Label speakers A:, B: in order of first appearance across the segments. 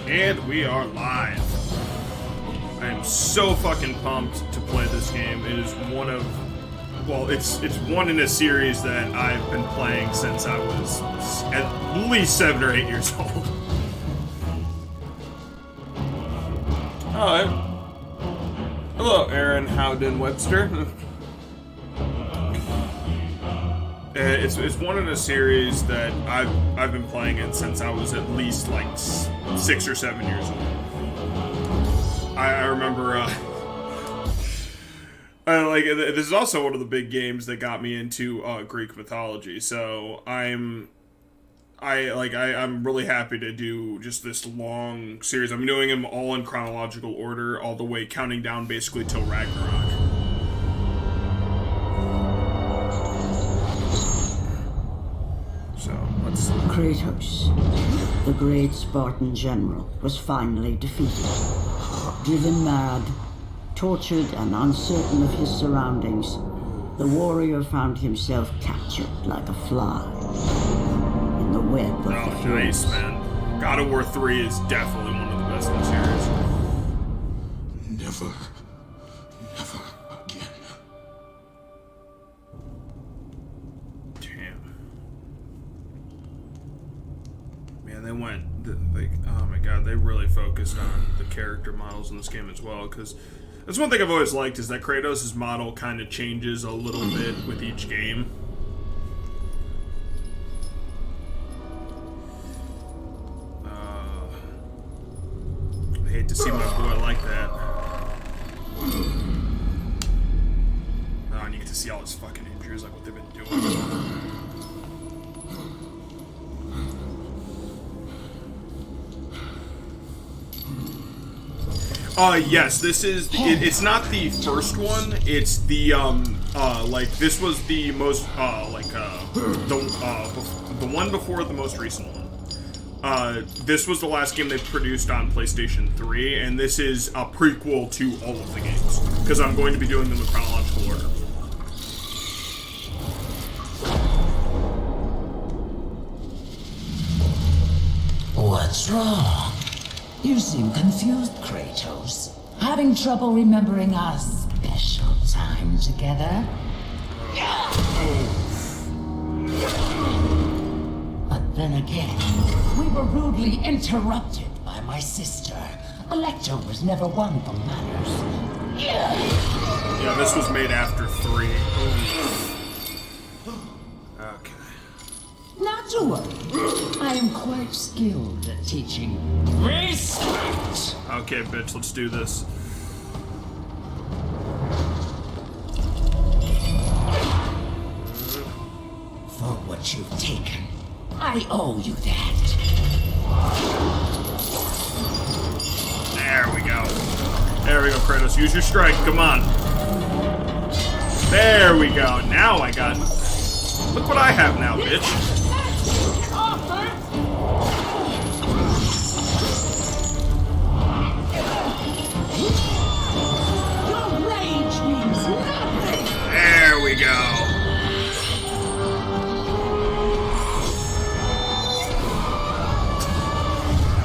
A: And we are live. I am so fucking pumped to play this game. It is one of, well, it's one in a series that I've been playing since I was at least 7 or 8 years old. Alright. Hello, Aaron Howden Webster. It's one in a series that I've been playing it since I was at least like 6 or 7 years old. I remember like this is also one of the big games that got me into Greek mythology. So I'm really happy to do just this long series. I'm doing them all in chronological order, all the way counting down basically till Ragnarok. So let's.
B: Kratos, the great Spartan general, was finally defeated. Driven mad, tortured and uncertain of his surroundings, the warrior found himself captured like a fly in the web of the Furies.
A: Nice, man. God of War 3 is definitely one of the best in the series.
C: Never again.
A: Damn. Man, they went, like, oh my god, they really focused on the character models in this game as well, because that's one thing I've always liked, is that Kratos' model kind of changes a little bit with each game. I hate to see my boy like that. Oh, and you get to see all his fucking injuries, like what they've been doing. Yes, this is, it's not the first one, it's the, like, this was the most, the one before the most recent one. This was the last game they produced on PlayStation 3, and this is a prequel to all of the games, because I'm going to be doing them in chronological order.
D: What's wrong? You seem confused, Kratos. Having trouble remembering our special time together? But then again, we were rudely interrupted by my sister. Electra was never one for manners.
A: Yeah, this was made after 3. Okay.
D: Not to worry. I am quite skilled at teaching respect.
A: Okay, bitch, let's do this.
D: For what you've taken, I owe you that.
A: There we go. There we go, Kratos. Use your strike. Come on. There we go. Now I got... Look what I have now, bitch. There we go.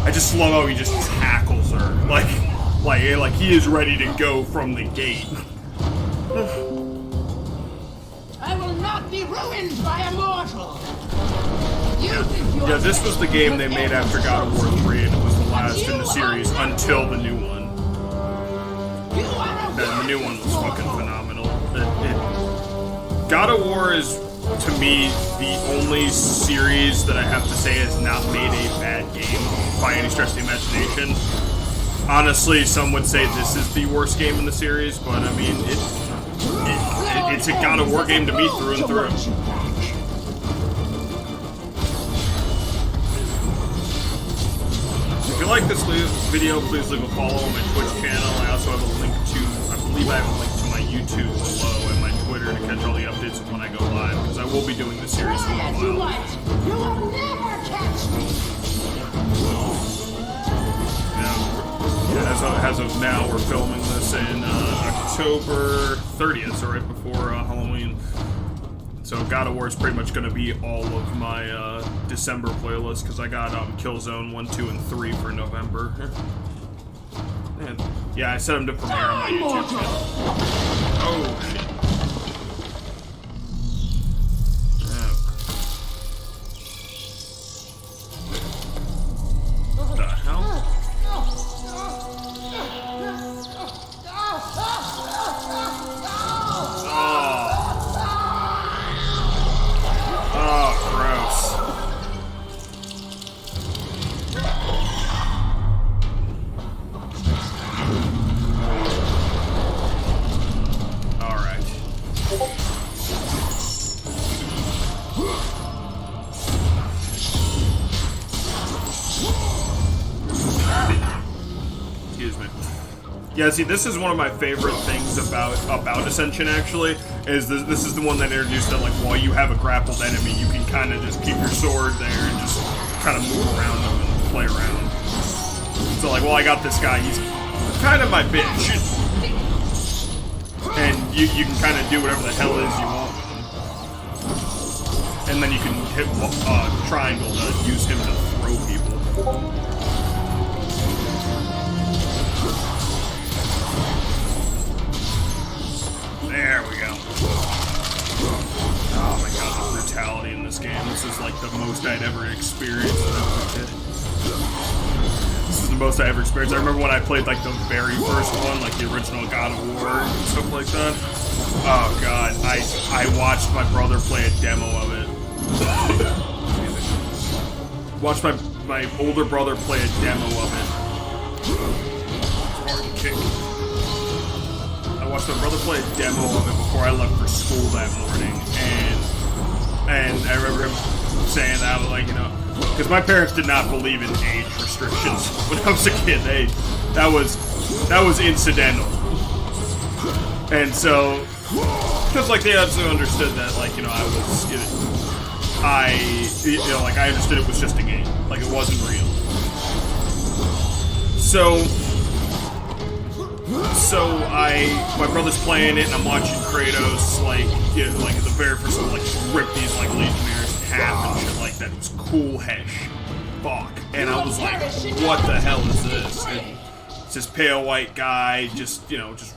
A: I just love how he just tackles her. Like he is ready to go from the gate.
E: I will not be ruined by a mortal.
A: Yeah, this was the game they made after God of War 3, and it was the last in the series until the new one. And the new one was fucking phenomenal. God of War is, to me, the only series that I have to say has not made a bad game by any stretch of the imagination. Honestly, some would say this is the worst game in the series, but I mean, it's a God of War game to me through and through. If you like this video, please leave a follow on my Twitch channel. I also have a link to, I believe I have a link to my YouTube below and my Twitter to catch all the updates of when I go live, because I will be doing this series for a while.
E: You will never catch me.
A: As of now, we're filming this in October 30th, so right before Halloween. So God of War is pretty much going to be all of my December playlist, because I got Killzone 1, 2, and 3 for November. And, yeah, I set them to premiere on my YouTube channel. Oh, shit. What the hell? Yeah, see, this is one of my favorite things about Ascension, actually, is this is the one that introduced that, like, while you have a grappled enemy, you can kind of just keep your sword there and just kind of move around them and play around. So, like, well, I got this guy, he's kind of my bitch. And you can kind of do whatever the hell it is you want with him. And then you can hit triangle to use him to throw people. There we go. Oh my god, the brutality in this game. This is like the most I'd ever experienced as a kid. This is the most I ever experienced. I remember when I played like the very first one, like the original God of War and stuff like that. Oh god, I watched my brother play a demo of it. Watched my older brother play a demo of it. Spartan kick. I watched my brother play a demo of it before I left for school that morning, and I remember him saying that, like, you know, because my parents did not believe in age restrictions when I was a kid. That was incidental, and so because like they absolutely understood that, like, you know, I understood it was just a game, like it wasn't real. So my brother's playing it, and I'm watching Kratos, like, you know, like at the very first one, like, just rip these, like, legionnaires in half and shit like that. It was cool hesh. Fuck. And I was like, what the hell is this? And it's this pale white guy, just, you know, just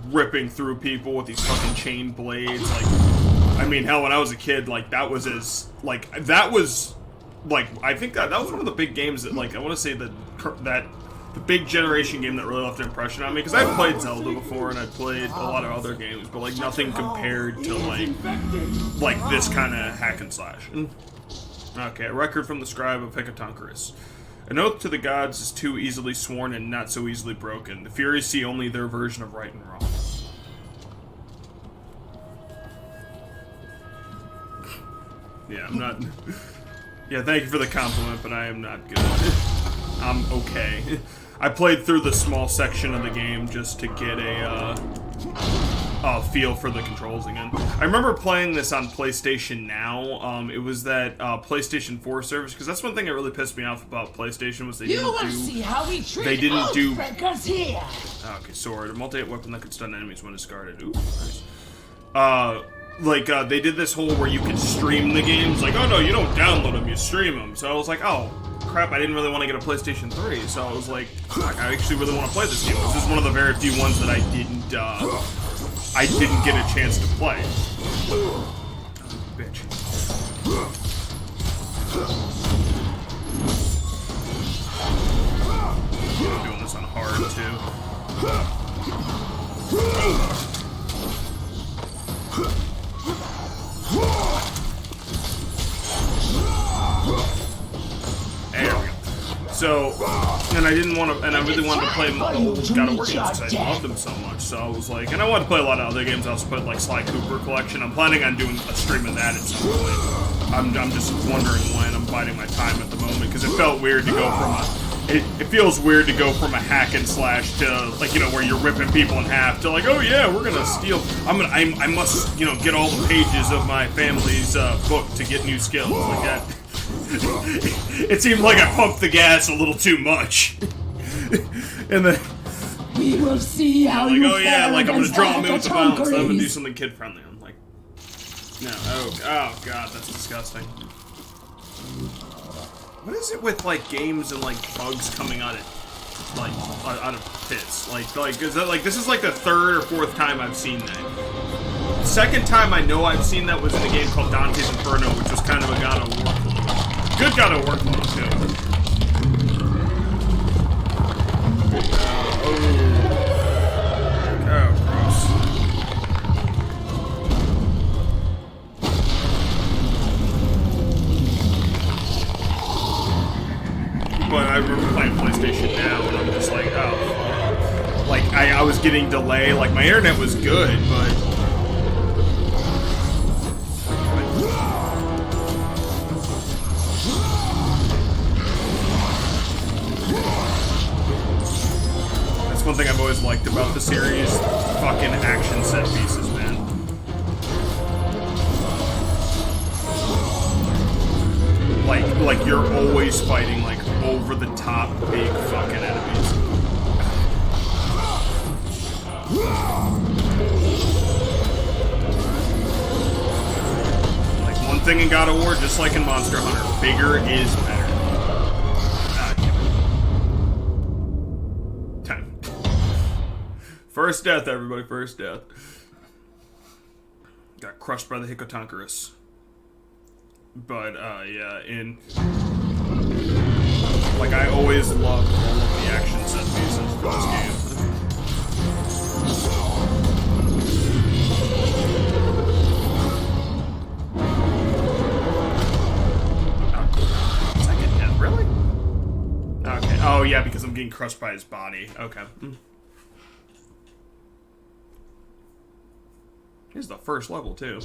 A: ripping through people with these fucking chain blades. Like, I mean, hell, when I was a kid, like, I think that was one of the big games that, like, I want to say that the big generation game that really left an impression on me, because I've played Zelda before and I've played a lot of other games, but like nothing compared to like this kind of hack and slash. Okay, a record from the scribe of Hecatonchires. An oath to the gods is too easily sworn and not so easily broken. The Furies see only their version of right and wrong. Yeah, I'm not... Yeah, thank you for the compliment, but I am not good. I'm okay. I played through the small section of the game just to get a feel for the controls again. I remember playing this on PlayStation Now. It was that PlayStation 4 service, because that's one thing that really pissed me off about PlayStation was they didn't do. Okay, sword, a multi-hit weapon that could stun enemies when discarded. Ooh, nice. They did this whole where you could stream the games. Like, oh no, you don't download them, you stream them. So I was like, oh crap, I didn't really want to get a PlayStation 3. So I was like, fuck, I actually really want to play this game. This is one of the very few ones that I didn't get a chance to play. Oh, bitch. I'm doing this on hard too. There we go. So, and I didn't want to, and I really wanted to play the old God of War games because I loved them so much. So I was like, and I wanted to play a lot of other games. I also played like Sly Cooper Collection. I'm planning on doing a stream of that at some point. I'm just wondering when. I'm biding my time at the moment because it felt weird to go from it feels weird to go from a hack and slash to, like, you know, where you're ripping people in half to like, oh yeah, we're gonna steal. I must, you know, get all the pages of my family's book to get new skills like that. It seemed like I pumped the gas a little too much. And then
D: we will see how
A: like,
D: you
A: oh yeah, like I'm gonna draw me with the violence. I'm gonna do
D: Hecatonchires.
A: something kid friendly. I'm like, No. Oh god, that's disgusting. What is it with like games and like bugs coming out of pits? Like is that like this is like the third or fourth time I've seen that. Second time I know I've seen that was in a game called Dante's Inferno, which was kind of a God of War clone. Good God of War clone too. But I remember playing PlayStation Now, and I'm just like, oh, like I was getting delay. Like my internet was good, but that's one thing I've always liked about the series. Fucking action set pieces, man. Like you're always fighting like over the top big fucking enemies. Like one thing in God of War, just like in Monster Hunter, bigger is better. Time. First death, everybody, first death. Got crushed by the Hecatonchires. But, yeah, like, I always loved all of the action set pieces for this game. Oh, second death, really? Okay, oh yeah, because I'm getting crushed by his body. Okay. Here's the first level, too.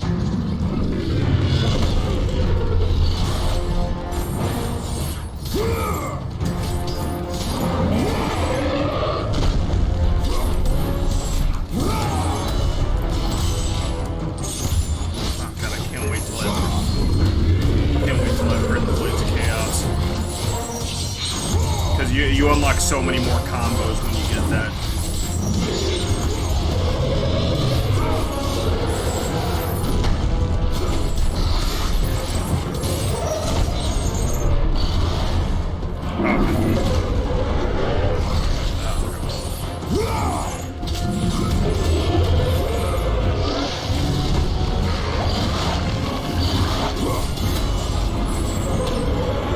A: You unlock so many more combos when you get that.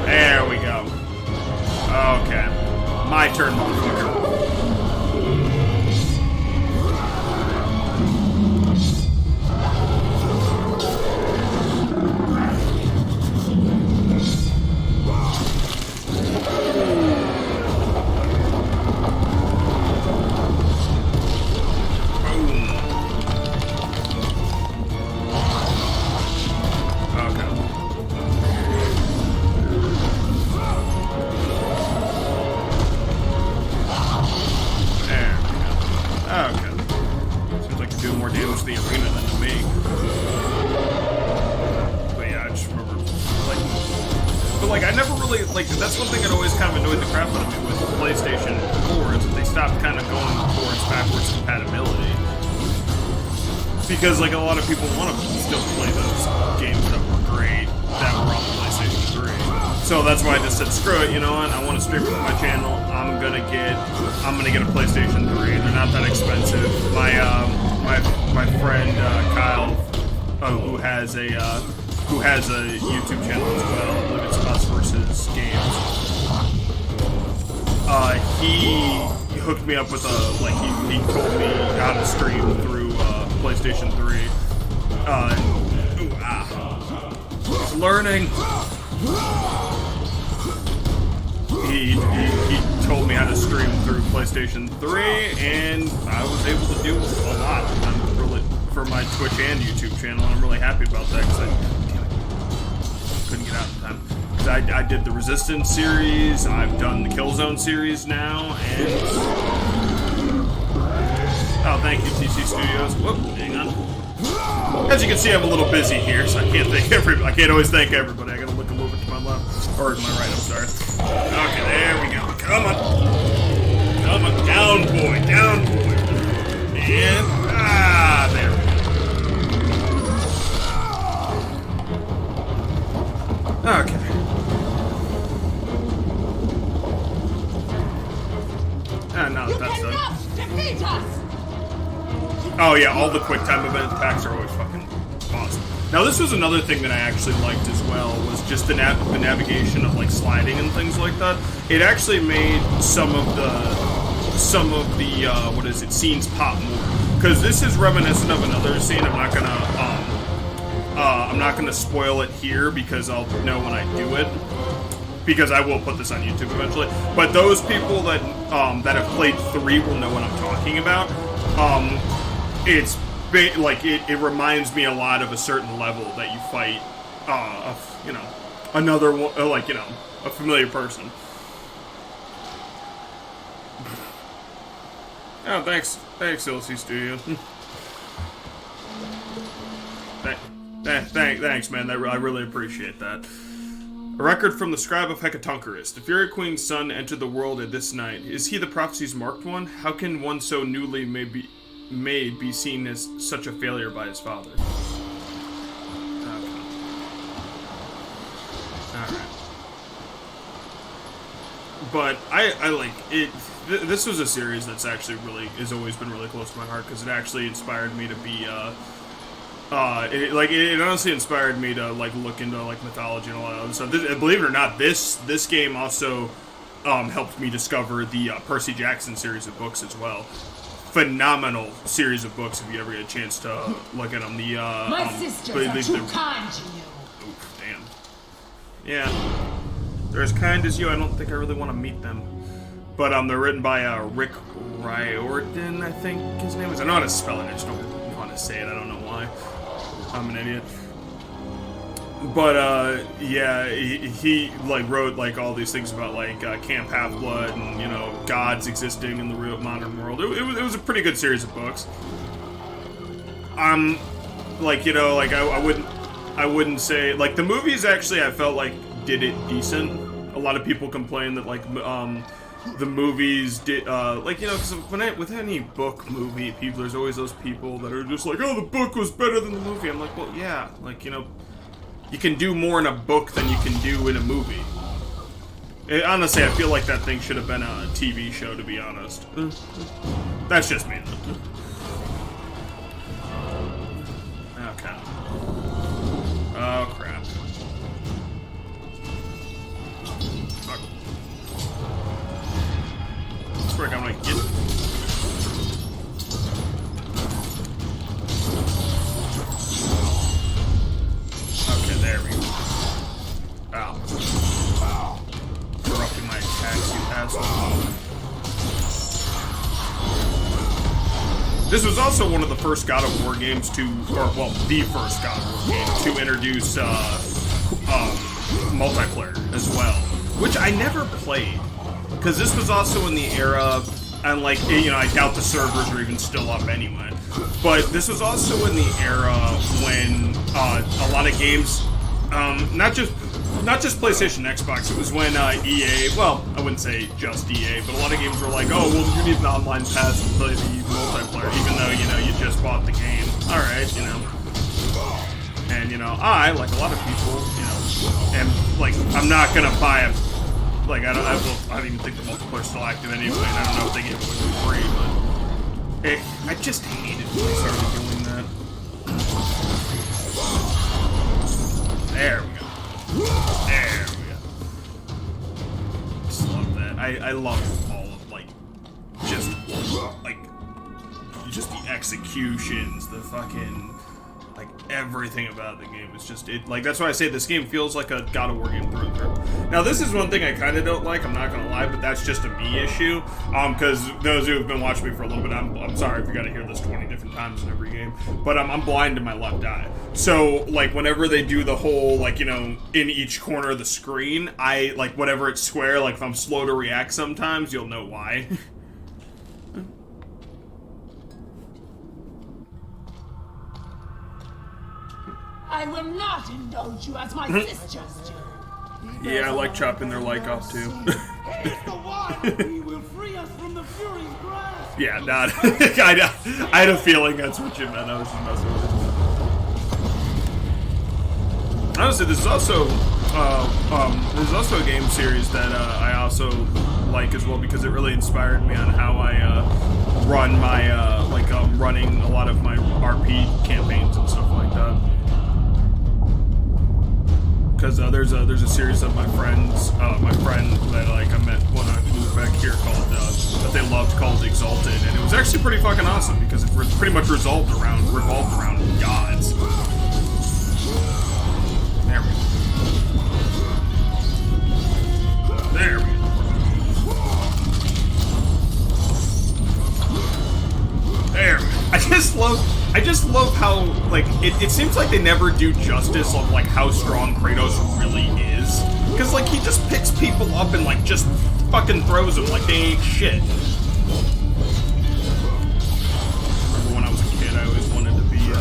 A: There we go. Okay. My turn, motherfucker. That's one thing that always kind of annoyed the crap out of me with PlayStation 4 is that they stopped kind of going towards backwards compatibility. Because like a lot of people want to still play those games that were great that were on the PlayStation 3. So that's why I just said screw it, you know what? I want to stream it on my channel. I'm gonna get a PlayStation 3. They're not that expensive. My friend Kyle, who has a YouTube channel as well. I believe it's Us versus Games. He hooked me up with he told me how to stream through PlayStation 3. Learning. He told me how to stream through PlayStation 3, and I was able to do a lot. I'm really for my Twitch and YouTube channel, and I'm really happy about that because I couldn't get out in time. Because I did the Resistance series, I've done the Killzone series now, and oh, thank you, TC Studios. Whoop, hang on. As you can see, I'm a little busy here, so I can't thank everybody. I can't always thank everybody. I gotta look a little bit to my left or to my right. I'm sorry. Okay, there we go. Come on, come on, down, boy, down, boy, and there we go.
E: defeat us!
A: Oh yeah, all the quick time event packs are always fucking awesome. Now this was another thing that I actually liked as well, was just the navigation of like sliding and things like that. It actually made some of the what is it, scenes pop more. Because this is reminiscent of another scene. I'm not gonna spoil it here because I'll know when I do it. Because I will put this on YouTube eventually. But those people that have played 3 will know what I'm talking about. It reminds me a lot of a certain level that you fight, another one, a familiar person. Oh, thanks, LC Studio. Thanks, man. I really appreciate that. A record from the scribe of Hecatonchires. The Fury Queen's son entered the world at this night. Is he the prophecy's marked one? How can one so newly made be seen as such a failure by his father? Okay. Alright. But I like it. This was a series that's actually has always been really close to my heart because it actually inspired me to be it honestly inspired me to like look into like mythology and all that other stuff. Believe it or not, this game also helped me discover the Percy Jackson series of books as well. Phenomenal series of books if you ever get a chance to look at them.
E: My sisters are too kind to you.
A: Oof, damn. Yeah, they're as kind as you. I don't think I really want to meet them. But they're written by Rick Riordan, I think his name is. I know how to spell it. I just don't want to say it. I don't know why. I'm an idiot. But yeah, he like wrote like all these things about like Camp Half-Blood and gods existing in the real modern world. It was a pretty good series of books. I wouldn't say like the movies actually I felt like did it decent. A lot of people complain that like the movies did because with any book movie, there's always those people that are just like, oh, the book was better than the movie. I'm like, well, yeah, like you can do more in a book than you can do in a movie. Honestly, I feel like that thing should have been a TV show, to be honest. That's just me. Okay. Oh crap. Fuck. Frick, I'm gonna get. Okay, there we go. Ow. Interrupting my attacks, you asshole. This was also one of the first God of War games the first God of War game to introduce multiplayer as well, which I never played. Because this was also in the era, and like, I doubt the servers are even still up anyway. But this was also in the era when a lot of games, not just PlayStation, Xbox, it was when EA, well, I wouldn't say just EA, but a lot of games were like, oh, well, you need an online pass to play the multiplayer, even though, you just bought the game. Alright, And, I, like a lot of people, am, like, I'm not gonna buy a like, I don't even think the multiplayer's still active anyway, and I don't know if they gave it away for free, but I just hated when they started doing that. There we go. There we go. Just love that. I love all of, just the executions, the fucking, like, everything about the game is just, that's why I say this game feels like a God of War game through and through. Now, this is one thing I kind of don't like, I'm not gonna lie, but that's just a me issue, because those who have been watching me for a little bit, I'm sorry if you gotta hear this 20 different times in every game, but I'm blind in my left eye. So, like, whenever they do the whole, like, in each corner of the screen, whenever it's square, like, if I'm slow to react sometimes, you'll know why.
E: I will not indulge you as my sisters do.
A: Yeah, I like chopping their like off too.
E: He's the one who will free us from the Furies' grasp.
A: Yeah, not. I had a feeling that's what you meant. I was just messing with it. Honestly, there's also a game series that I also like as well, because it really inspired me on how I run my running a lot of my RP campaigns and stuff like that. Because there's a series of my friend that like I met when I moved back here called that they loved called Exalted, and it was actually pretty fucking awesome because it pretty much revolved around gods. There we go. There we go. There. I just love how, like, it seems like they never do justice of, like, how strong Kratos really is. Because, like, he just picks people up and, like, just fucking throws them like they ain't shit. Remember when I was a kid, I always wanted to be, like, you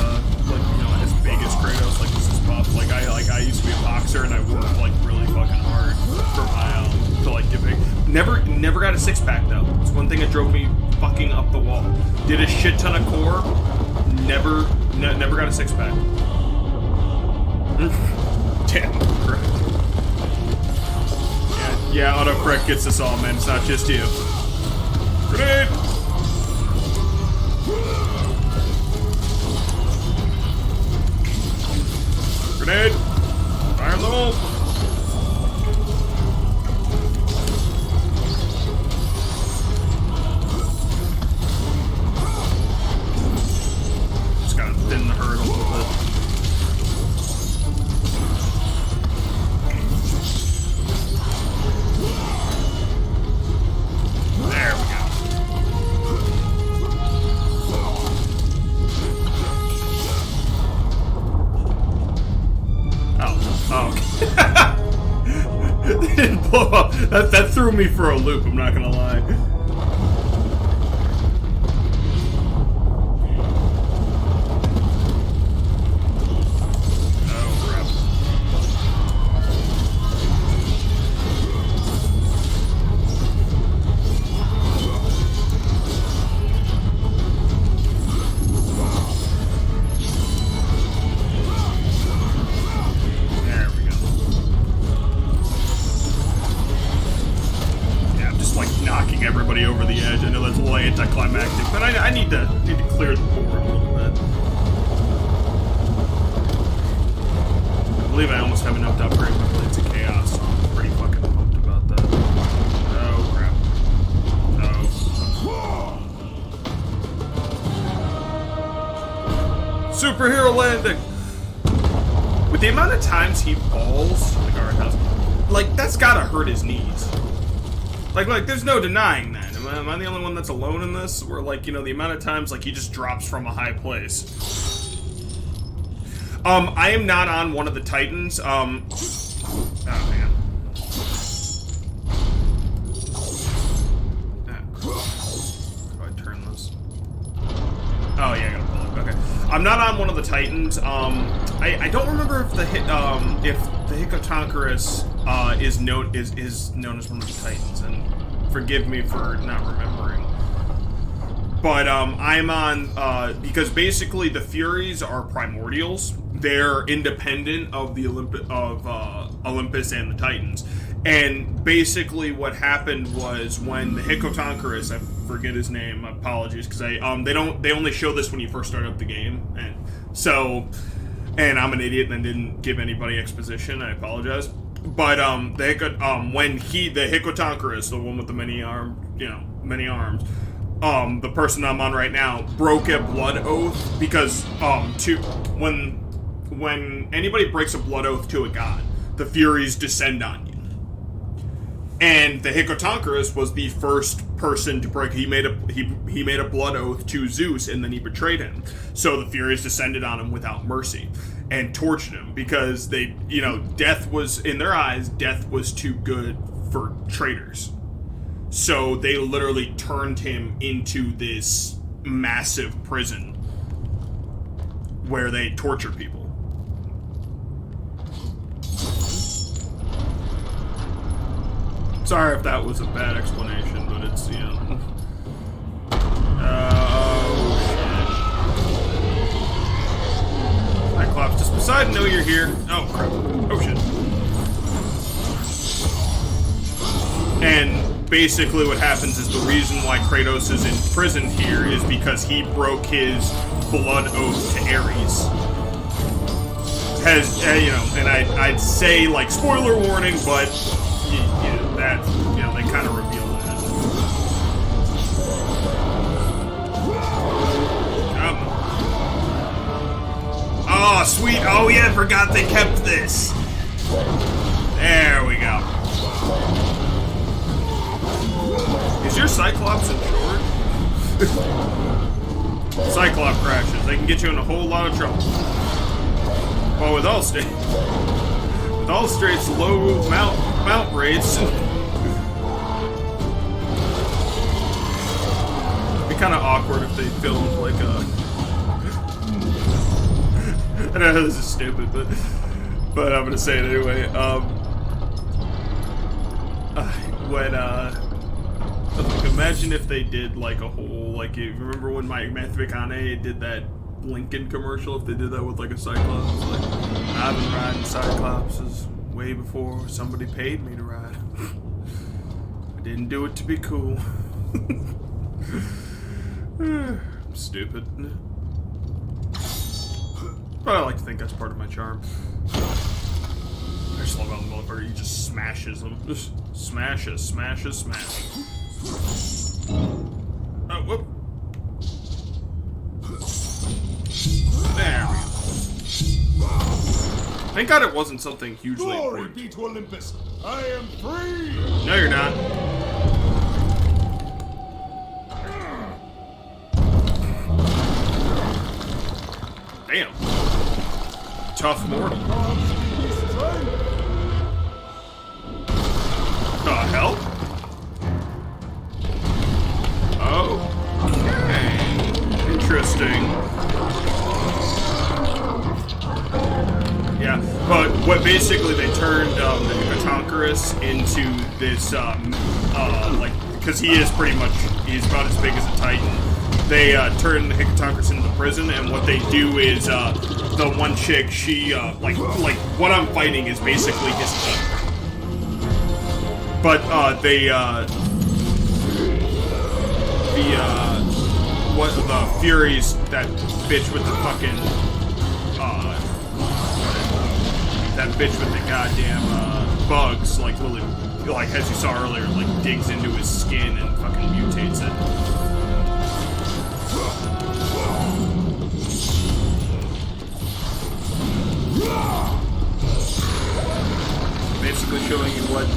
A: know, as big as Kratos, like, this is buff. Like, I used to be a boxer, and I worked, like, really fucking hard for my, to, like, get big. Never got a six-pack, though. It's one thing that drove me fucking up the wall. Did a shit ton of core. Never got a six-pack. Damn, correct. Yeah, autocorrect gets us all, man. It's not just you. Grenade! Grenade! Fire in the hole! Thin the herd a little bit. There we go. Oh, okay. It didn't blow up. That threw me for a loop, I'm not gonna lie. Everybody over the edge. I know that's a little anticlimactic, but I need to clear the board a little bit. I believe I almost have enough to upgrade my Blades of Chaos, so I'm pretty fucking pumped about that. Oh crap. Oh. Superhero landing! With the amount of times he falls in the guardhouse, like, that's gotta hurt his knees. Like, there's no denying that. Am I the only one that's alone in this? Where, like, you know, the amount of times, like, he just drops from a high place. I am not on one of the Titans. Oh, man. How do I turn this? Oh, yeah, I gotta pull it. Okay. I'm not on one of the Titans. I don't remember if the Hecatonchires is known as one of the Titans, and forgive me for not remembering. But I'm on because basically the Furies are primordials. They're independent of the Olympus and the Titans. And basically what happened was when the Hecatonchires, I forget his name, apologies, because they only show this when you first start up the game, and so. And I'm an idiot and didn't give anybody exposition. I apologize. But when the Hecatonchires, the one with the many arms, the person I'm on right now, broke a blood oath because when anybody breaks a blood oath to a god, the Furies descend on you. And the Hecatonchires was the first person to break. He made a blood oath to Zeus, and then he betrayed him. So the Furies descended on him without mercy and tortured him because they, death was, in their eyes, death was too good for traitors. So they literally turned him into this massive prison where they torture people. Sorry if that was a bad explanation, but it's, oh, shit. Cyclops, does Poseidon know you're here? Oh, crap. Oh, shit. And basically what happens is the reason why Kratos is imprisoned here is because he broke his blood oath to Ares. Has, you know, and I'd say, like, spoiler warning, but, yeah, that, you know, they kind of reveal that. Oh, sweet. Oh, yeah, I forgot they kept this. There we go. Is your Cyclops insured? Cyclops crashes. They can get you in a whole lot of trouble. Well, with Allstate's low mount rates, it'd be kind of awkward if they filmed like a. I know this is stupid, but I'm gonna say it anyway. Imagine if they did like a whole, like, you remember when Matthew McConaughey did that Lincoln commercial? If they did that with like a Cyclops, like, I've been riding Cyclopses way before somebody paid me to ride. I didn't do it to be cool. I'm stupid. But I like to think that's part of my charm. I just love how the motherfucker, he just smashes them. Just smashes, smashes, smash. Oh, whoop. There we go. Thank God it wasn't something hugely
E: Glory
A: important.
E: be to Olympus! I am free!
A: No, you're not. Damn. Tough mortal. The hell? Okay. Interesting. Yeah, but what basically they turned the Hecatonchires into this, like, because he is pretty much, he's about as big as a Titan. They turn the Hecatonchires into the prison, and what they do is the one chick, she like what I'm fighting is basically his team. But the Furies, that bitch with the fucking that bitch with the goddamn bugs, like Lily, like as you saw earlier, like digs into his skin and fucking mutates it. Basically showing you what.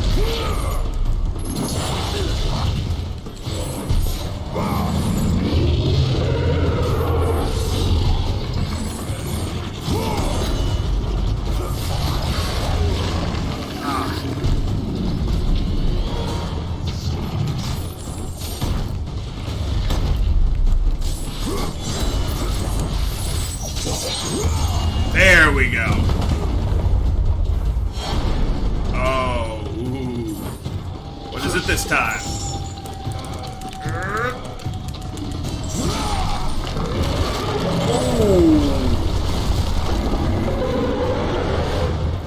A: There we go. Oh, ooh. What is it this time? Ooh.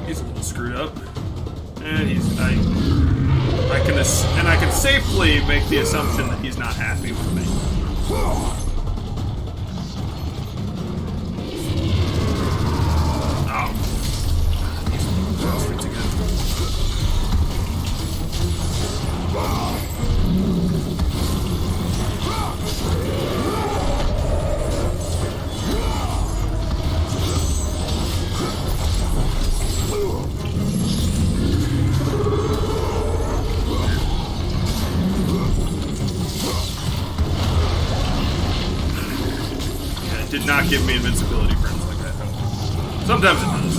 A: He's a little screwed up, and I can safely make the assumption that he's not happy with me. Did not give me invincibility frames like that. Sometimes it does.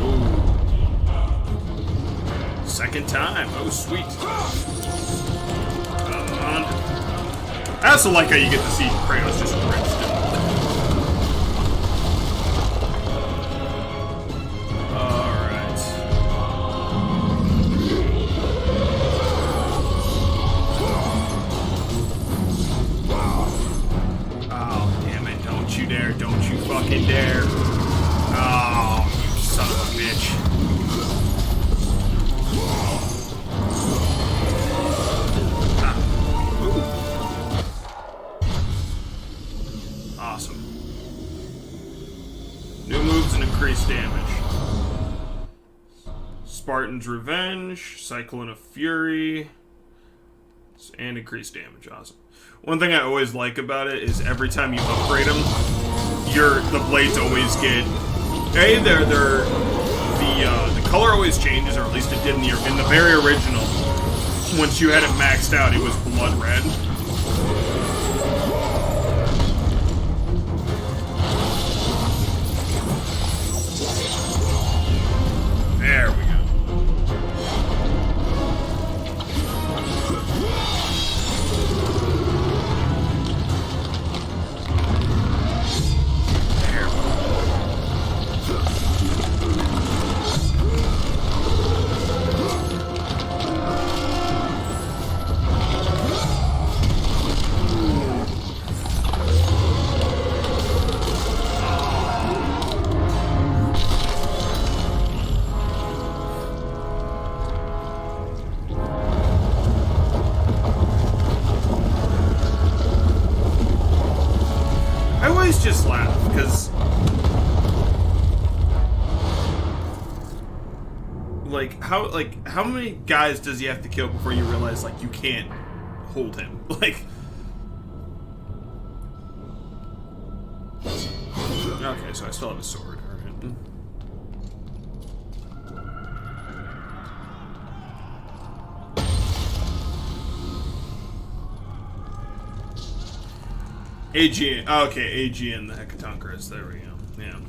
A: Ooh. Second time. Oh, sweet. Come on. I also like how you get to see Kratos just rip still. Alright. Spartan's Revenge, Cyclone of Fury, and increased damage. Awesome. One thing I always like about it is every time you upgrade them, the blades always get the color always changes, or at least it did in the very original. Once you had it maxed out, it was blood red. There we go. Just laugh, because how many guys does he have to kill before you realize you can't hold him? Okay, so I still have a sword. Alright. AG, okay, AG and the Hecatonchires, there we go, yeah.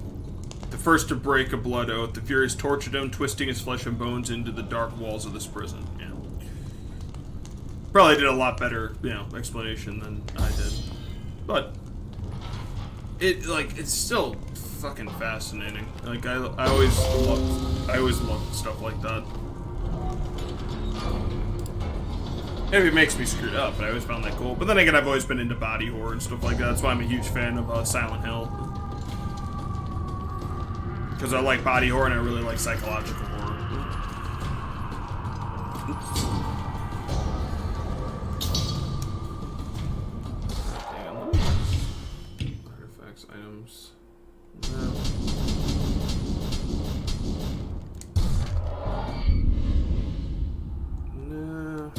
A: The first to break a blood oath, the Furies tortured him, twisting his flesh and bones into the dark walls of this prison, yeah. Probably did a lot better, explanation than I did. But, it's still fucking fascinating. I always loved stuff like that. Maybe it makes me screwed up, but I always found that cool. But then again, I've always been into body horror and stuff like that. That's why I'm a huge fan of Silent Hill. Because I like body horror and I really like psychological horror. Artifacts, items. No.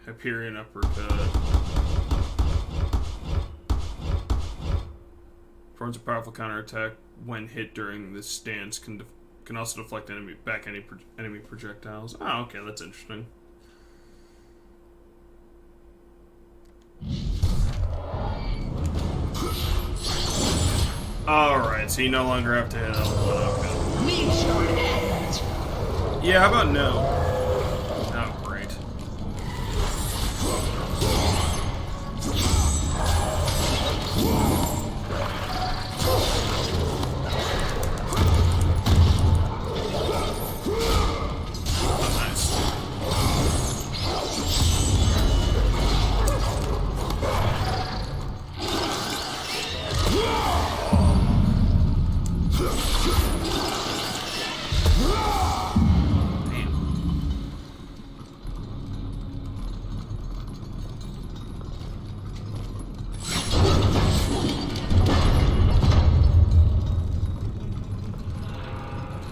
A: Hyperion uppercut. Performs a powerful counterattack when hit during this stance. Can also deflect enemy projectiles. Oh, okay, that's interesting. Alright, so you no longer have to hit L1. Okay. Yeah, how about no? Oh, great.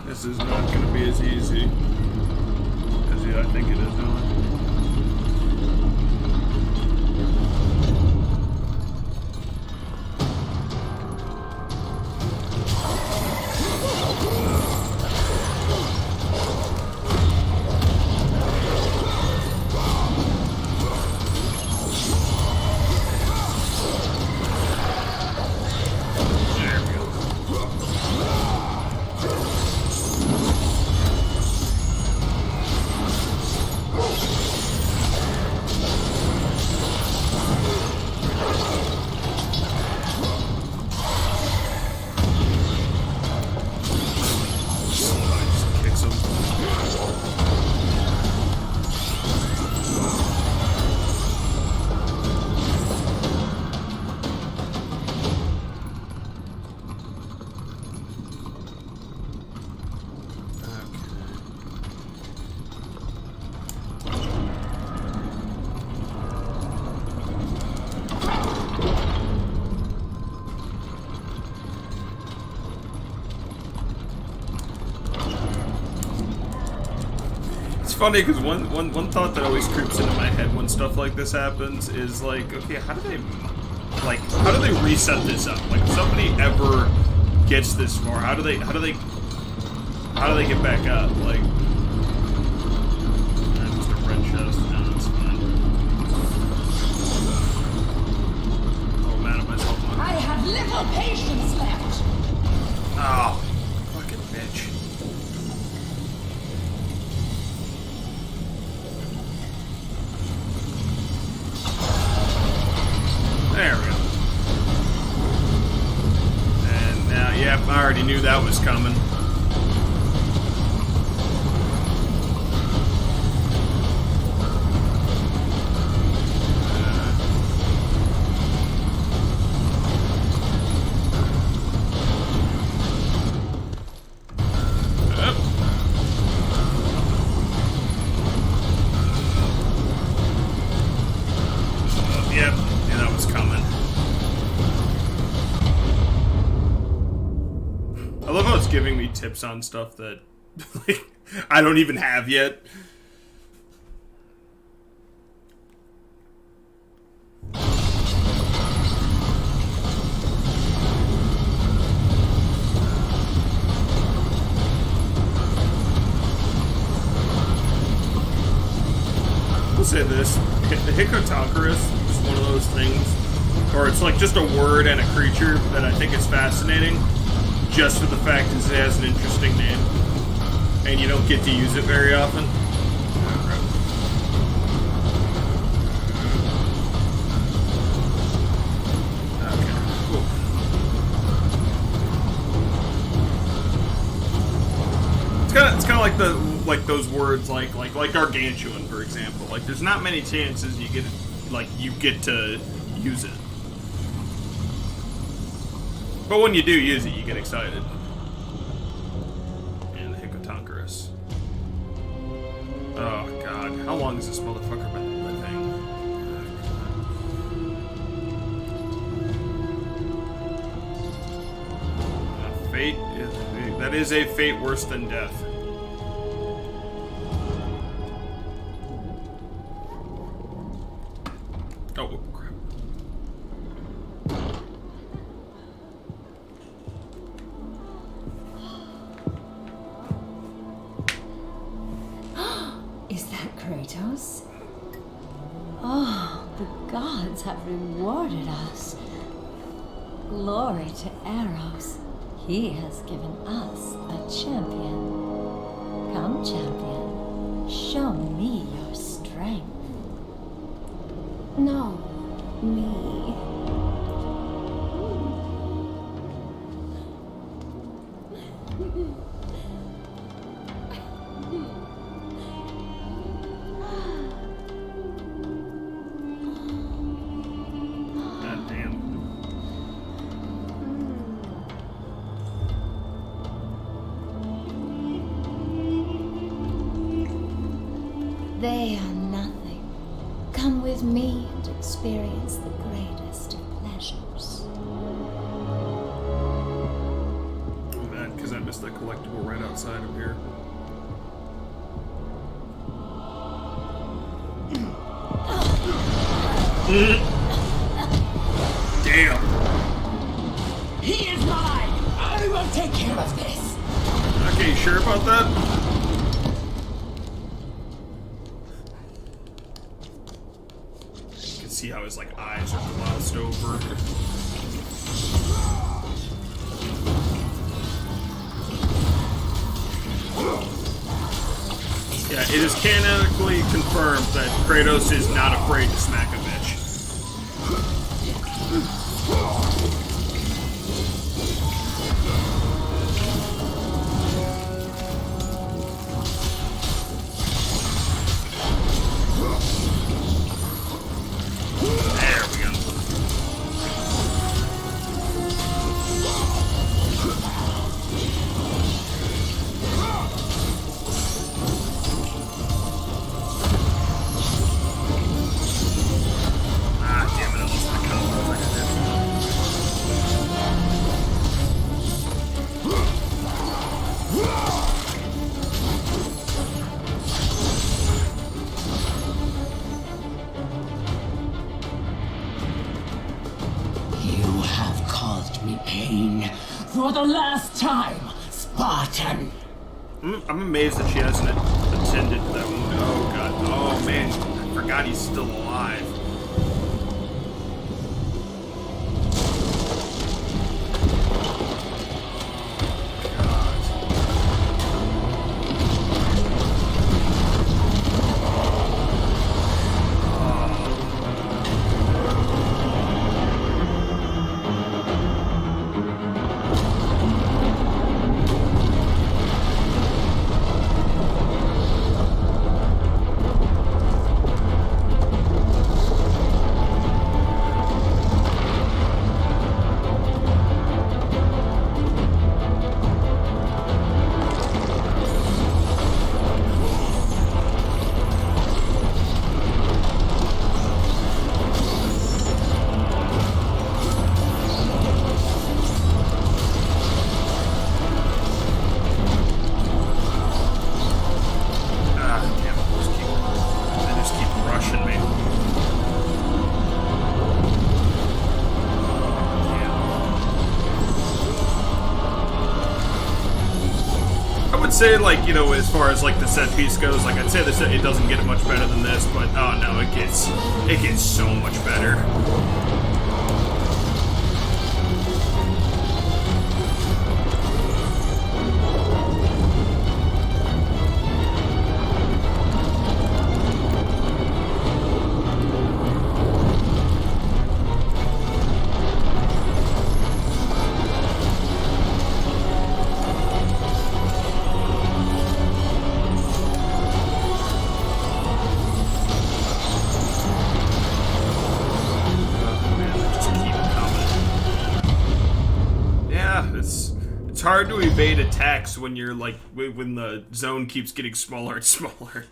A: This is not going to be as easy as I think it is now. funny because one thought that always creeps into my head when stuff like this happens is like, okay, how do they reset this up? Like, if somebody ever gets this far, how do they get back up? Like, just a red chest. No, that's fine. Oh man, am I so hungry?
D: I have little patience left.
A: Oh, fucking bitch. There we go. And now, yep, I already knew that was coming. Giving me tips on stuff that like I don't even have yet. I'll say this: the Hecatonchires is one of those things, or it's like just a word and a creature that I think is fascinating. Just for the fact that it has an interesting name, and you don't get to use it very often. Okay, cool. It's kind of like those words like gargantuan, for example. Like, there's not many chances you get to use it. But when you do use it, you get excited. And the Hecatonchires. Oh god, how long has this motherfucker been living? Fate is... that is a fate worse than death. Oh, crap.
F: Is that Kratos? Oh, the gods have rewarded us. Glory to Ares. He has given us a champion. Come, champion. Show me your strength. No, me. They are nothing. Come with me and experience the greatest of pleasures.
A: I'm mad because I missed that collectible right outside of here. Damn.
D: He is mine! I will take care of this!
A: Okay, you sure about that? See how his like eyes are glossed over. Yeah, it is canonically confirmed that Kratos is not afraid to smack a bitch.
D: me pain for the last time, Spartan.
A: I'm amazed that she hasn't attended that one. Oh god. Oh man, I forgot he's still alive. Say, like, you know, as far as like the set piece goes, like I'd say this, it doesn't get much better than this, but oh no, it gets so much better. It's hard to evade attacks when you're like when the zone keeps getting smaller and smaller.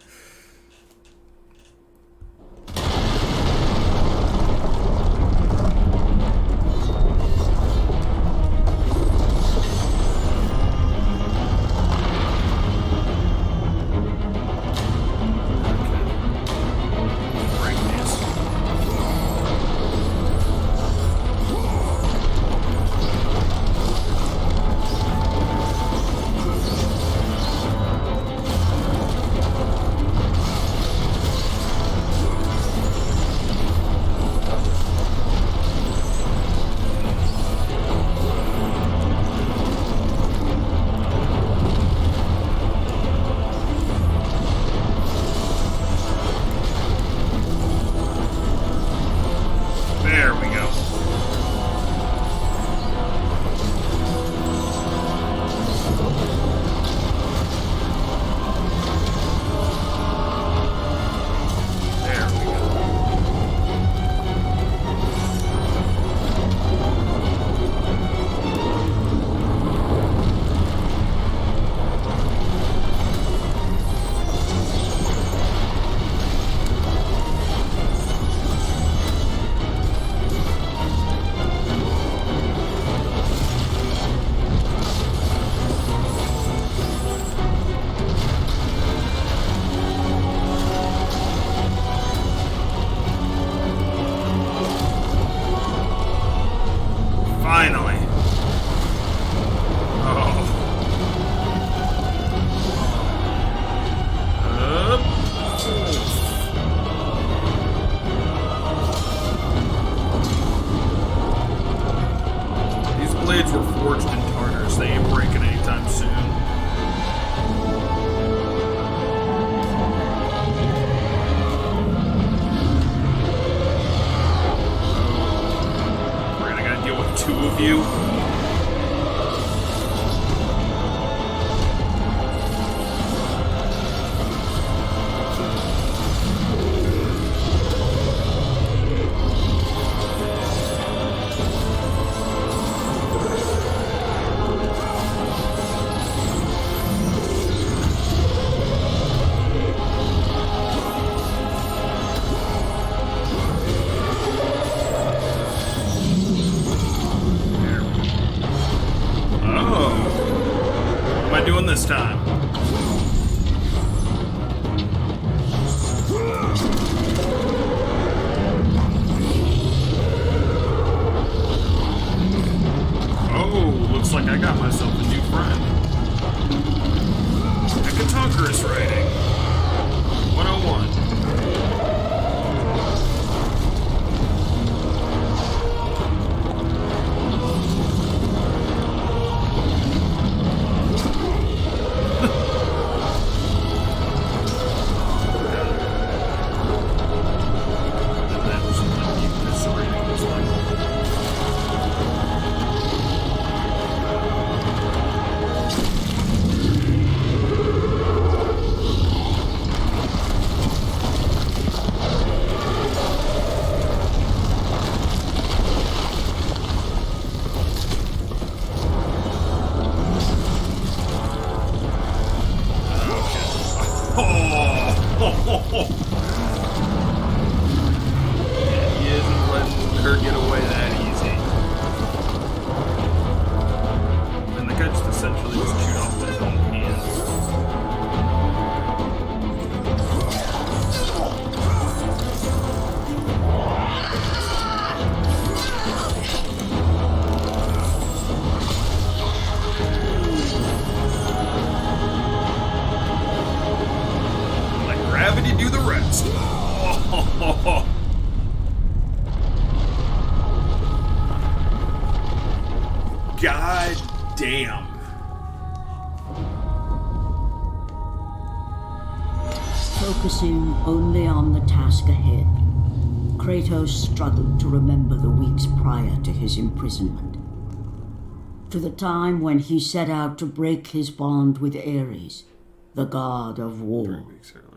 A: This time. got myself a new friend. Hecatonchires writing. 101. He isn't letting her get away that easy. And the guy just essentially just chewed off his own hands. Let gravity do the rest. Oh. God damn.
B: Focusing only on the task ahead, Kratos struggled to remember the weeks prior to his imprisonment. To the time when he set out to break his bond with Ares, the god of war.
A: 3 weeks earlier.